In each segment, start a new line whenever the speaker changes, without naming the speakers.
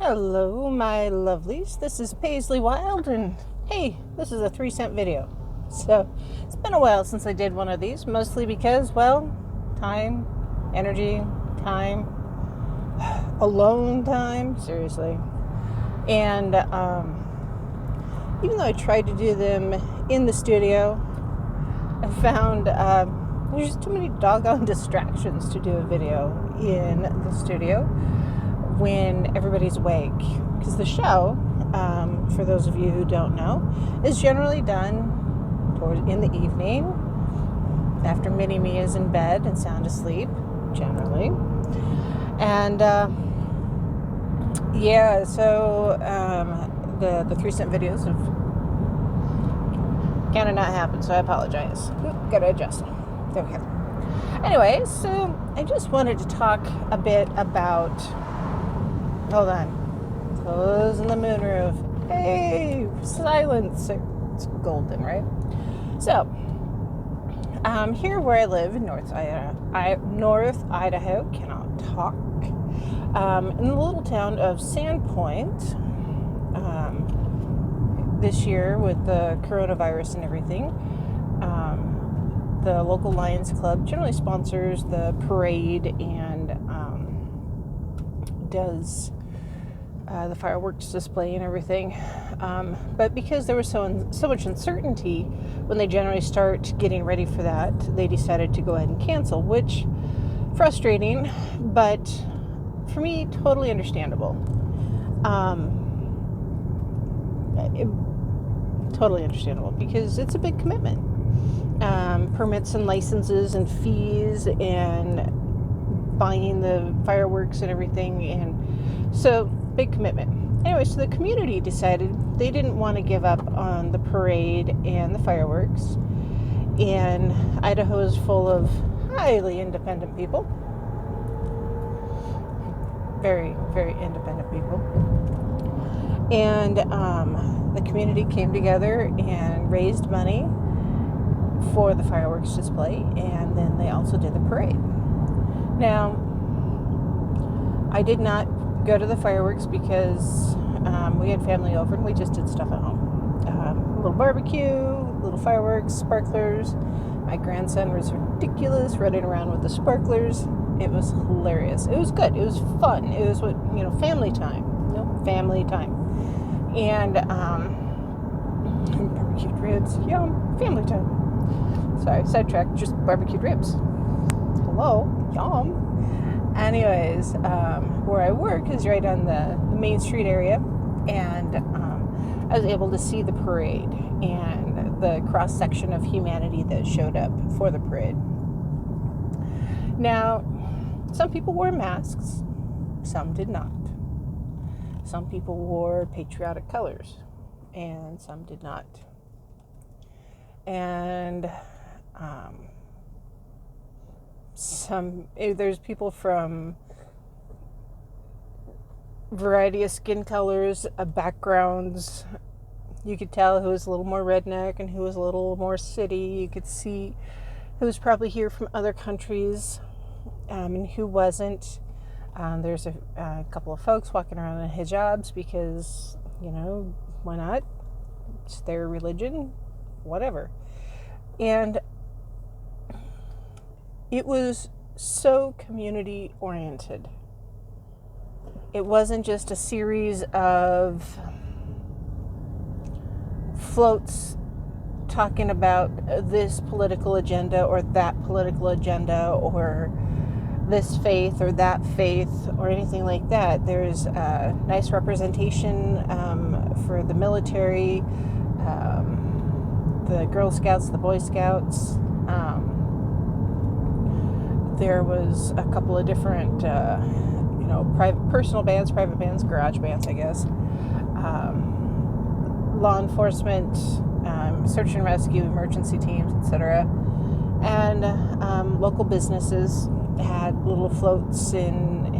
Hello, my lovelies. This is Paisley Wild, and hey, this is a 3-cent video. So, it's been a while since I did one of these, mostly because, well, time, energy, time, alone time, seriously. And even though I tried to do them in the studio, I found there's just too many doggone distractions to do a video in the studio when everybody's awake, because the show, for those of you who don't know, is generally done in the evening after Mini-Me is in bed and sound asleep, generally. And so the 3-cent videos have kind of not happened, so I apologize. Gotta adjust. There we go. Anyway, so I just wanted to talk a bit about. Hold on. Closing the moonroof. Hey, silence. It's golden, right? So, here where I live in North Idaho, cannot talk. In the little town of Sandpoint, this year with the coronavirus and everything, the local Lions Club generally sponsors the parade and does the fireworks display and everything. But because there was so much uncertainty when they generally start getting ready for that, they decided to go ahead and cancel, which frustrating, but for me, totally understandable. Totally understandable because it's a big commitment. Permits and licenses and fees and buying the fireworks and everything, and so big commitment. Anyway, so the community decided they didn't want to give up on the parade and the fireworks, and Idaho is full of highly independent people, very, very independent people, and the community came together and raised money for the fireworks display, and then they also did the parade. Now, I did not go to the fireworks because we had family over and we just did stuff at home. A little barbecue, little fireworks, sparklers. My grandson was ridiculous running around with the sparklers. It was hilarious. It was good. It was fun. It was family time. Family time. And barbecued ribs. Yum. Family time. Sorry, sidetrack. Just barbecued ribs. Hello. Yum. Anyways, where I work is right on the Main Street area, and I was able to see the parade and the cross-section of humanity that showed up for the parade. Now, some people wore masks, some did not. Some people wore patriotic colors, and some did not. And there's people from variety of skin colors, backgrounds. You could tell who was a little more redneck and who was a little more city. You could see who was probably here from other countries and who wasn't. There's a couple of folks walking around in hijabs because, why not? It's their religion, whatever. And it was so community oriented. It wasn't just a series of floats talking about this political agenda or that political agenda or this faith or that faith or anything like that. There's a nice representation for the military, the Girl Scouts, the Boy Scouts. There was a couple of different, personal bands, private bands, garage bands, I guess. Law enforcement, search and rescue, emergency teams, etc. And local businesses had little floats and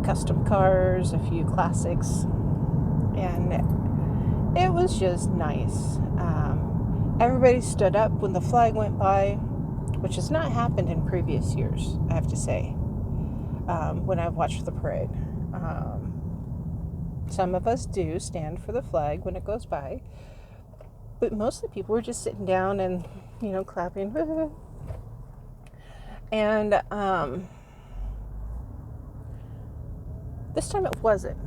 custom cars, a few classics, and it was just nice. Everybody stood up when the flag went by, which has not happened in previous years, I have to say, when I've watched the parade. Some of us do stand for the flag when it goes by, but mostly people were just sitting down and, clapping. And this time it wasn't.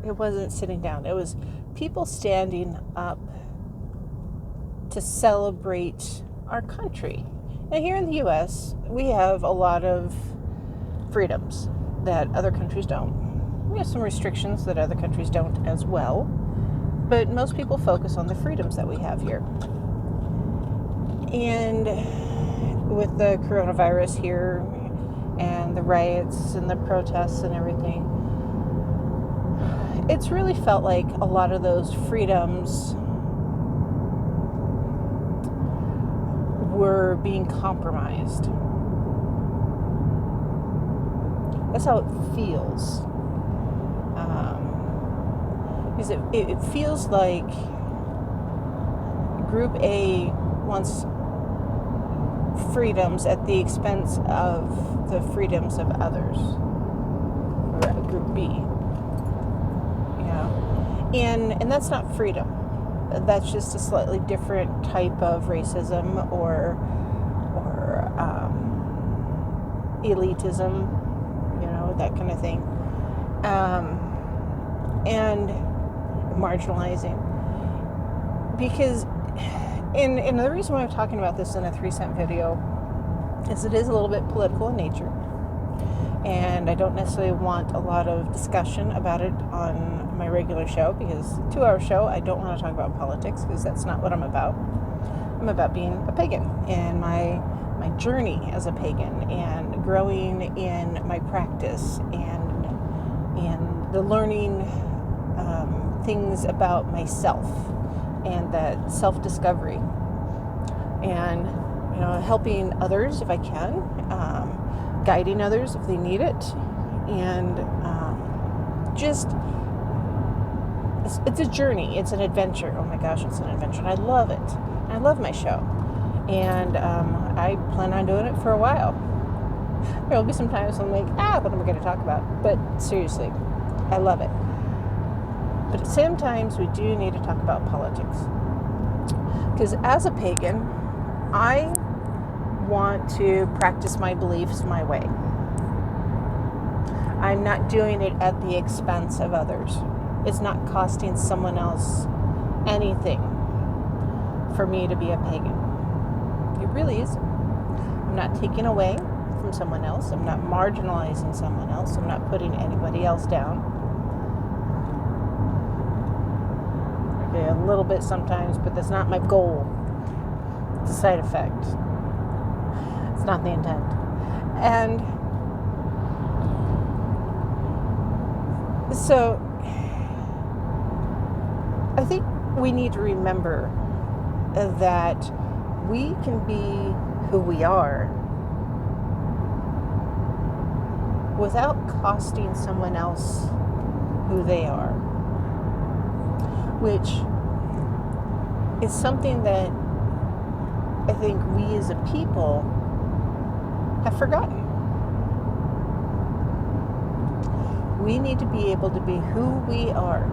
It wasn't sitting down. It was people standing up to celebrate our country. Now, here in the U.S., we have a lot of freedoms that other countries don't. We have some restrictions that other countries don't as well. But most people focus on the freedoms that we have here. And with the coronavirus here and the riots and the protests and everything, it's really felt like a lot of those freedoms were being compromised. That's how it feels. Because it feels like Group A wants freedoms at the expense of the freedoms of others, or Group B. And that's not freedom. That's just a slightly different type of racism or elitism, that kind of thing, and marginalizing. Because, and the reason why I'm talking about this in a 3-cent video is it is a little bit political in nature, and I don't necessarily want a lot of discussion about it on my regular show, because 2-hour show, I don't want to talk about politics, because that's not what I'm about. I'm about being a pagan and my journey as a pagan, and growing in my practice, and the learning things about myself, and that self-discovery, and helping others if I can, guiding others if they need it, and just it's a journey, it's an adventure. Oh my gosh, it's an adventure, and I love it. I love my show, and I plan on doing it for a while. There will be some times I'm like, what am I going to talk about? But seriously, I love it. But sometimes we do need to talk about politics, because as a pagan, I want to practice my beliefs my way. I'm not doing it at the expense of others. It's not costing someone else anything for me to be a pagan. It really isn't. I'm not taking away from someone else. I'm not marginalizing someone else. I'm not putting anybody else down. Okay, a little bit sometimes, but that's not my goal. It's a side effect. It's not the intent. And so I think we need to remember that we can be who we are without costing someone else who they are, which is something that I think we as a people have forgotten. We need to be able to be who we are.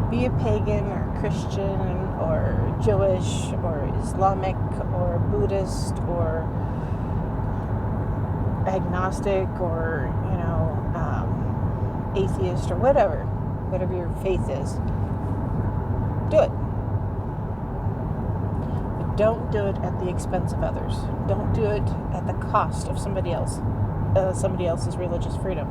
Be a pagan or Christian or Jewish or Islamic or Buddhist or agnostic or atheist or whatever your faith is. Do it. But don't do it at the expense of others. Don't do it at the cost of somebody else's religious freedom.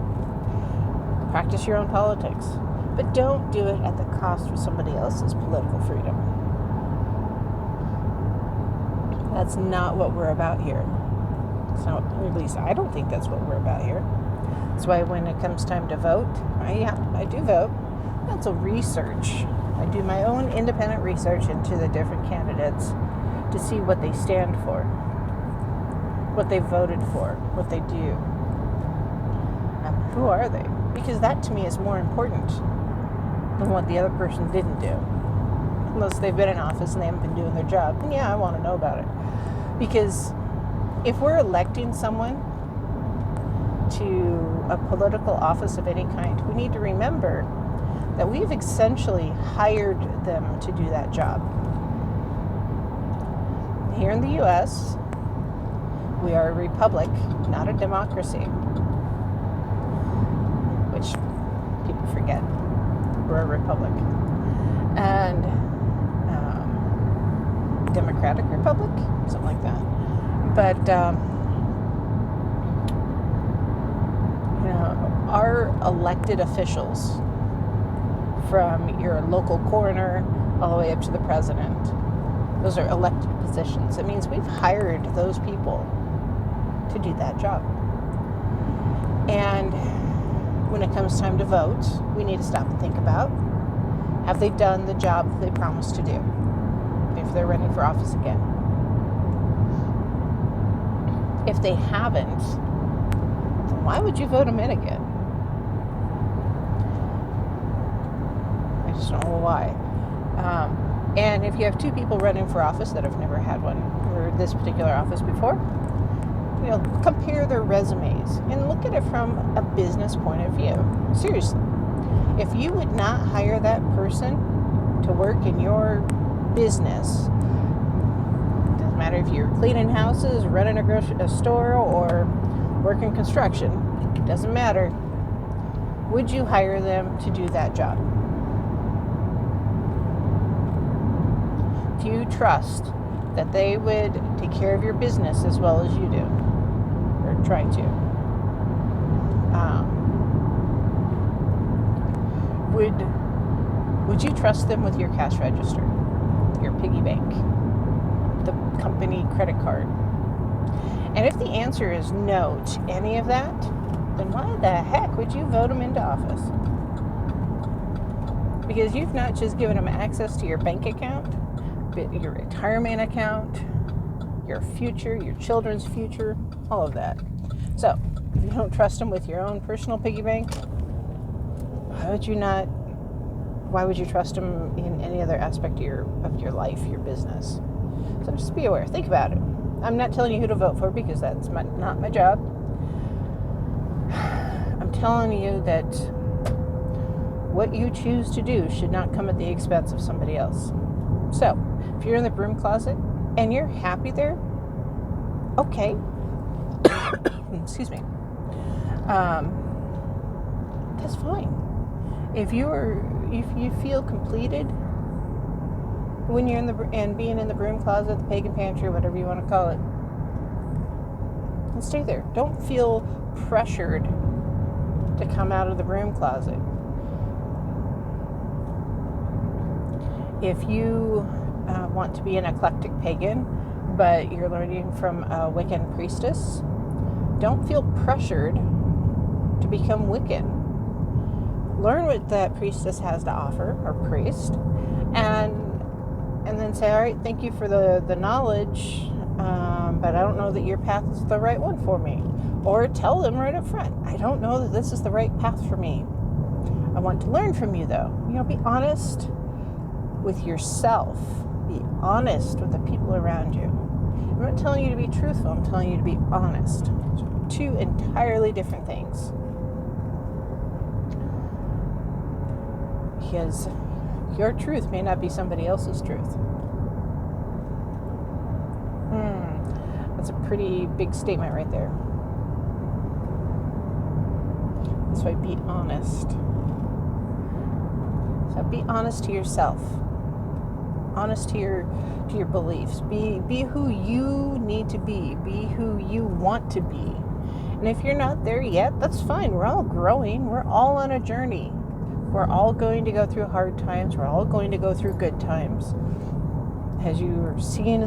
Practice your own politics. But don't do it at the cost of somebody else's political freedom. That's not what we're about here. So, at least I don't think that's what we're about here. That's why when it comes time to vote, I do vote. That's a research. I do my own independent research into the different candidates to see what they stand for, what they voted for, what they do. Who are they? Because that to me is more important than what the other person didn't do. Unless they've been in office and they haven't been doing their job. And I want to know about it. Because if we're electing someone to a political office of any kind, we need to remember that we've essentially hired them to do that job. Here in the U.S., we are a republic, not a democracy, which people forget. We're a republic. And Democratic Republic, something like that. But, our elected officials, from your local coroner all the way up to the president, those are elected positions. It means we've hired those people to do that job. And when it comes time to vote, we need to stop and think about, have they done the job that they promised to do if they're running for office again? If they haven't, then why would you vote them in again? I just don't know why. And if you have two people running for office that have never had one for this particular office before, compare their resumes and look at it from a business point of view. Seriously, if you would not hire that person to work in your business, doesn't matter if you're cleaning houses, running a store, or working construction, doesn't matter, would you hire them to do that job? Do you trust that they would take care of your business as well as you do, or try to? Would you trust them with your cash register, your piggy bank, the company credit card? And if the answer is no to any of that, then why the heck would you vote them into office? Because you've not just given them access to your bank account, but your retirement account, your future, your children's future, all of that. So, if you don't trust them with your own personal piggy bank, why would you trust them in any other aspect of your life, your business? So just be aware. Think about it. I'm not telling you who to vote for because that's not my job. I'm telling you that what you choose to do should not come at the expense of somebody else. So, if you're in the broom closet and you're happy there, okay. Excuse me. That's fine. If you feel completed when you're being in the broom closet, the pagan pantry, whatever you want to call it, then stay there. Don't feel pressured to come out of the broom closet. If you want to be an eclectic pagan, but you're learning from a Wiccan priestess, don't feel pressured to become Wiccan. Learn what that priestess has to offer, or priest, and then say, all right, thank you for the knowledge, but I don't know that your path is the right one for me. Or tell them right up front, I don't know that this is the right path for me. I want to learn from you, though. Be honest with yourself. Be honest with the people around you. I'm not telling you to be truthful. I'm telling you to be honest. Two entirely different things. Because your truth may not be somebody else's truth. That's a pretty big statement right there. That's why be honest. So be honest to yourself. Honest to your beliefs. Be who you need to be. Be who you want to be. And if you're not there yet, that's fine. We're all growing. We're all on a journey. We're all going to go through hard times. We're all going to go through good times. As you are seeing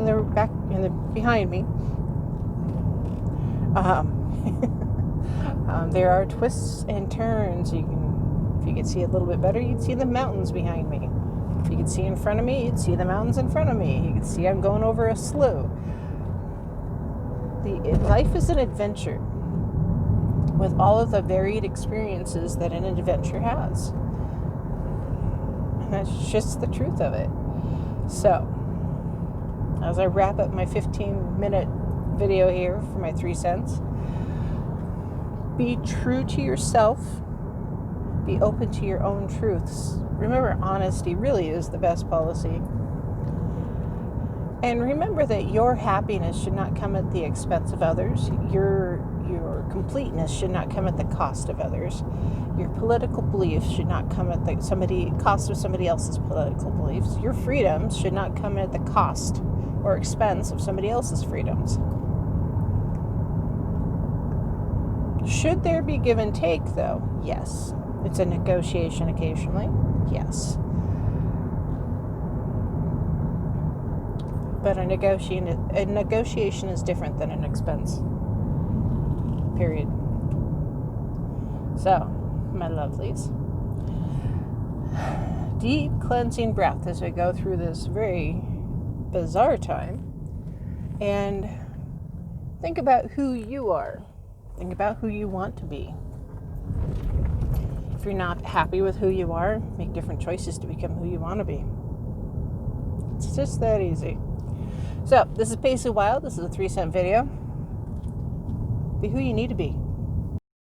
behind me, there are twists and turns. If you could see a little bit better, you'd see the mountains behind me. If you could see in front of me, you'd see the mountains in front of me. You could see I'm going over a slough. Life is an adventure with all of the varied experiences that an adventure has. And that's just the truth of it. So, as I wrap up my 15-minute video here for my 3 cents, Be true to yourself. Be open to your own truths. Remember, honesty really is the best policy. And remember that your happiness should not come at the expense of others. Your completeness should not come at the cost of others. Your political beliefs should not come at the cost of somebody else's political beliefs. Your freedoms should not come at the cost or expense of somebody else's freedoms. Should there be give and take, though? Yes. It's a negotiation occasionally. Yes. But a negotiation is different than an expense. Period. So, my lovelies, deep cleansing breath as we go through this very bizarre time, and think about who you are. Think about who you want to be. If you're not happy with who you are, make different choices to become who you want to be. It's just that easy. So, this is Paisley Wild. This is a 3-cent video. Be who you need to be.